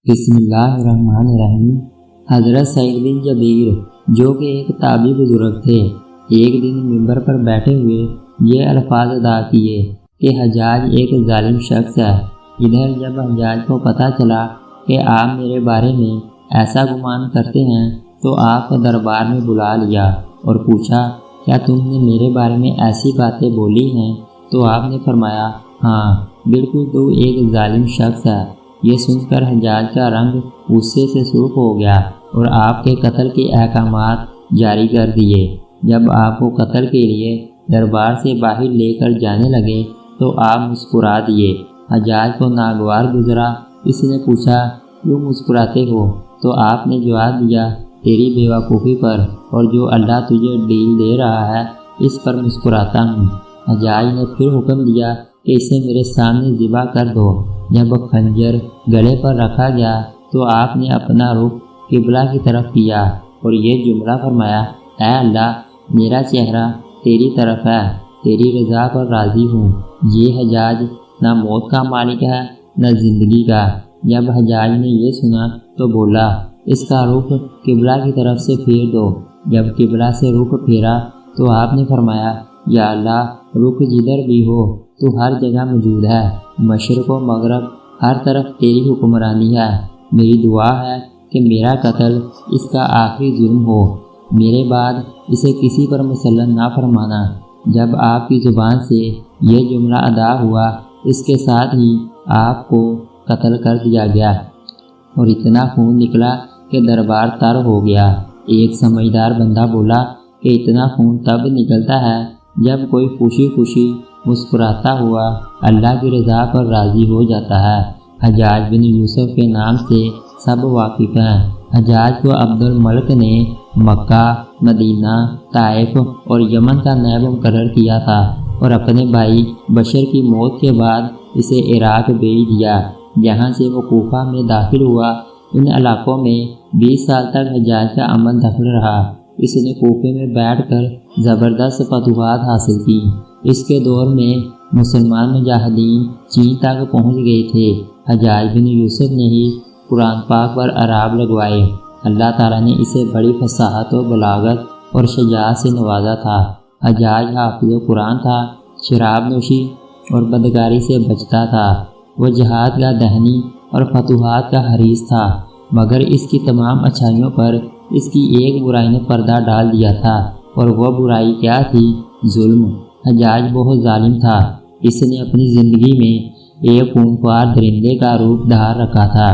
بسم اللہ الرحمن الرحیم۔ حضرت سعید بن جبیر جو کہ ایک تابعی بزرگ تھے، ایک دن منبر پر بیٹھے ہوئے یہ الفاظ ادا کیے کہ حجاج ایک ظالم شخص ہے۔ ادھر جب حجاج کو پتہ چلا کہ آپ میرے بارے میں ایسا گمان کرتے ہیں تو آپ کو دربار میں بلا لیا اور پوچھا کیا تم نے میرے بارے میں ایسی باتیں بولی ہیں؟ تو آپ نے فرمایا ہاں بالکل، تو ایک ظالم شخص ہے۔ یہ سن کر حجاج کا رنگ غصے سے سرخ ہو گیا اور آپ کے قتل کے احکامات جاری کر دیے۔ جب آپ کو قتل کے لیے دربار سے باہر لے کر جانے لگے تو آپ مسکرا دیے۔ حجاج کو ناگوار گزرا۔ اس نے پوچھا کیوں مسکراتے ہو؟ تو آپ نے جواب دیا تیری بیوقوفی پر، اور جو اللہ تجھے ڈیل دے رہا ہے اس پر مسکراتا ہوں۔ حجاج نے پھر حکم دیا کہ اسے میرے سامنے ذبح کر دو۔ جب خنجر گلے پر رکھا گیا تو آپ نے اپنا رخ قبلہ کی طرف کیا اور یہ جملہ فرمایا اے اللہ، میرا چہرہ تیری طرف ہے، تیری رضا پر راضی ہوں۔ یہ حجاج نہ موت کا مالک ہے نہ زندگی کا۔ جب حجاج نے یہ سنا تو بولا اس کا رخ قبلہ کی طرف سے پھیر دو۔ جب قبلہ سے رخ پھیرا تو آپ نے فرمایا یا اللہ، رخ جدھر بھی ہو تو ہر جگہ موجود ہے، مشرق و مغرب ہر طرف تیری حکمرانی ہے۔ میری دعا ہے کہ میرا قتل اس کا آخری جرم ہو، میرے بعد اسے کسی پر مسلط نہ فرمانا۔ جب آپ کی زبان سے یہ جملہ ادا ہوا اس کے ساتھ ہی آپ کو قتل کر دیا گیا اور اتنا خون نکلا کہ دربار تر ہو گیا۔ ایک سمجھدار بندہ بولا کہ اتنا خون تب نکلتا ہے جب کوئی خوشی خوشی مسکراتا ہوا اللہ کی رضا پر راضی ہو جاتا ہے۔ حجاج بن یوسف کے نام سے سب واقف ہیں۔ حجاج کو عبد الملک نے مکہ، مدینہ، طائف اور یمن کا نائب مقرر کیا تھا اور اپنے بھائی بشر کی موت کے بعد اسے عراق بھیج دیا، جہاں سے وہ کوفہ میں داخل ہوا۔ ان علاقوں میں 20 سال تک حجاج کا امن دخل رہا۔ اس نے کوفے میں بیٹھ کر زبردست فتوحات حاصل کی۔ اس کے دور میں مسلمان مجاہدین چین تک پہنچ گئے تھے۔ حجاج بن یوسف نے ہی قرآن پاک پر اعراب لگوائے۔ اللہ تعالیٰ نے اسے بڑی فصاحت و بلاغت اور شجاعت سے نوازا تھا۔ حجاج حافظ قرآن تھا، شراب نوشی اور بدکاری سے بچتا تھا۔ وہ جہاد کا دہنی اور فتوحات کا حریص تھا، مگر اس کی تمام اچھائیوں پر اس کی ایک برائی نے پردہ ڈال دیا تھا، اور وہ برائی کیا تھی؟ ظلم۔ حجاج بہت ظالم تھا۔ اس نے اپنی زندگی میں ایک خونخوار درندے کا روپ دھار رکھا تھا۔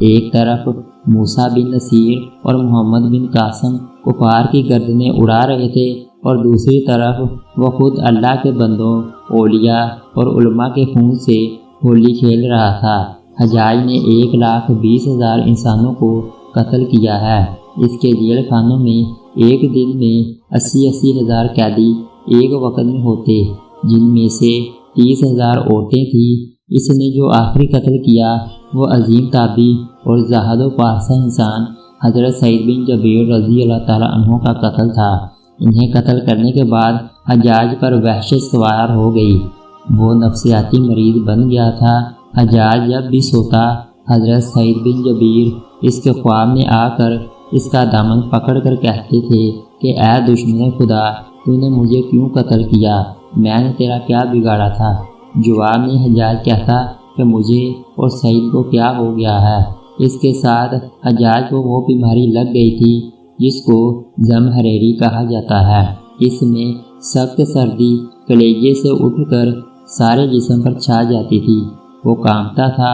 ایک طرف موسیٰ بن نصیر اور محمد بن قاسم کفار کی گردنیں اڑا رہے تھے، اور دوسری طرف وہ خود اللہ کے بندوں، اولیاء اور علماء کے خون سے ہولی کھیل رہا تھا۔ حجاج نے 1,20,000 انسانوں کو قتل کیا ہے۔ اس کے جیل خانوں میں ایک دن میں 80,000 قیدی ایک وقت میں ہوتے، جن میں سے 30,000 عورتیں تھیں۔ اس نے جو آخری قتل کیا وہ عظیم تابعی اور زاہد و پارسا انسان حضرت سعید بن جبیر رضی اللہ تعالیٰ عنہ کا قتل تھا۔ انہیں قتل کرنے کے بعد حجاج پر وحشت سوار ہو گئی۔ وہ نفسیاتی مریض بن گیا تھا۔ حجاج جب بھی سوتا حضرت سعید بن جبیر اس کے خواب میں آ کر اس کا دامن پکڑ کر کہتے تھے کہ اے دشمن خدا، تو نے مجھے کیوں قتل کیا؟ میں نے تیرا کیا بگاڑا تھا؟ جواب میں حجاج کہتا کہ مجھے اور سعید کو کیا ہو گیا ہے۔ اس کے ساتھ حجاج کو وہ بیماری لگ گئی تھی جس کو زمہریری کہا جاتا ہے۔ اس میں سخت سردی کلیجے سے اٹھ کر سارے جسم پر چھا جاتی تھی۔ وہ کانپتا تھا۔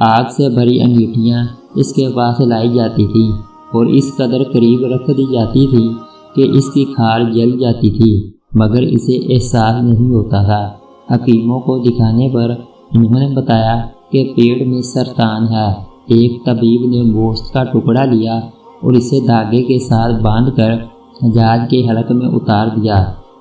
آگ سے بھری انگیٹھیاں اس کے پاس لائی جاتی تھیں اور اس قدر قریب رکھ دی جاتی تھی کہ اس کی کھال جل جاتی تھی، مگر اسے احساس نہیں ہوتا تھا۔ حکیموں کو دکھانے پر انہوں نے بتایا کہ پیٹ میں سرطان ہے۔ ایک طبیب نے گوشت کا ٹکڑا لیا اور اسے دھاگے کے ساتھ باندھ کر حجاج کے حلق میں اتار دیا۔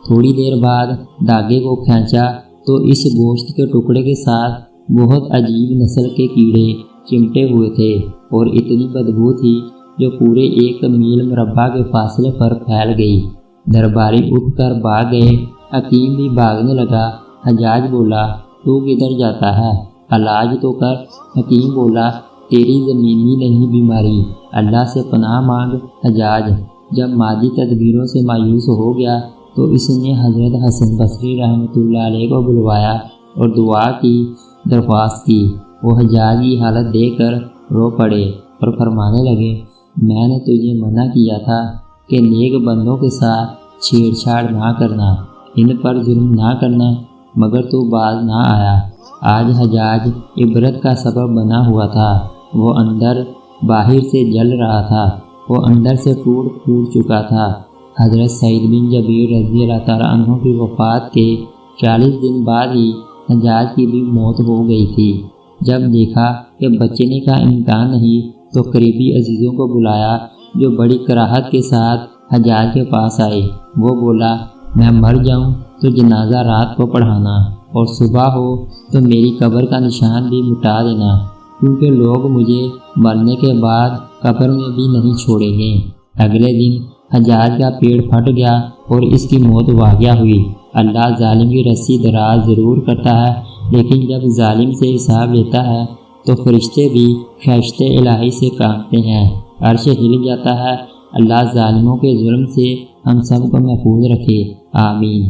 تھوڑی دیر بعد دھاگے کو کھینچا تو اس گوشت کے ٹکڑے کے ساتھ بہت عجیب نسل کے کیڑے چمٹے ہوئے تھے، اور اتنی بدبو تھی جو پورے 1 میل مربع کے فاصلے پر پھیل گئی۔ درباری اٹھ کر بھاگ گئے۔ حکیم بھی بھاگنے لگا۔ حجاج بولا تو کدھر جاتا ہے؟ علاج تو کر۔ حکیم بولا تیری زمینی نہیں بیماری، اللہ سے پناہ مانگ۔ حجاج جب مادی تدبیروں سے مایوس ہو گیا تو اس نے حضرت حسن بصری رحمۃ اللہ علیہ کو بلوایا اور دعا کی درخواست کی۔ وہ حجاج کی حالت دیکھ کر رو پڑے اور فرمانے لگے، میں نے تجھے منع کیا تھا کہ نیک بندوں کے ساتھ چھیڑ چھاڑ نہ کرنا، ان پر ظلم نہ کرنا، مگر تو باز نہ آیا۔ آج حجاج عبرت کا سبب بنا ہوا تھا۔ وہ اندر باہر سے جل رہا تھا، وہ اندر سے ٹوٹ پھوٹ چکا تھا۔ حضرت سعید بن جبیر رضی اللہ تعالیٰ عنہ کی وفات کے 40 دن بعد ہی حجاج کی بھی موت ہو گئی تھی۔ جب دیکھا کہ بچنے کا امکان نہیں تو قریبی عزیزوں کو بلایا جو بڑی کراہت کے ساتھ حجاج کے پاس آئے۔ وہ بولا، میں مر جاؤں تو جنازہ رات کو پڑھانا اور صبح ہو تو میری قبر کا نشان بھی مٹا دینا، کیونکہ لوگ مجھے مرنے کے بعد قبر میں بھی نہیں چھوڑیں گے۔ اگلے دن حجاج کا پیڑ پھٹ گیا اور اس کی موت واقعہ ہوئی۔ اللہ ظالم کی رسی دراز ضرور کرتا ہے، لیکن جب ظالم سے حساب لیتا ہے تو فرشتے بھی خیشت الہی سے کانپتے ہیں، عرش ہل جاتا ہے۔ اللہ ظالموں کے ظلم سے ہم سب کو محفوظ رکھے، آمین۔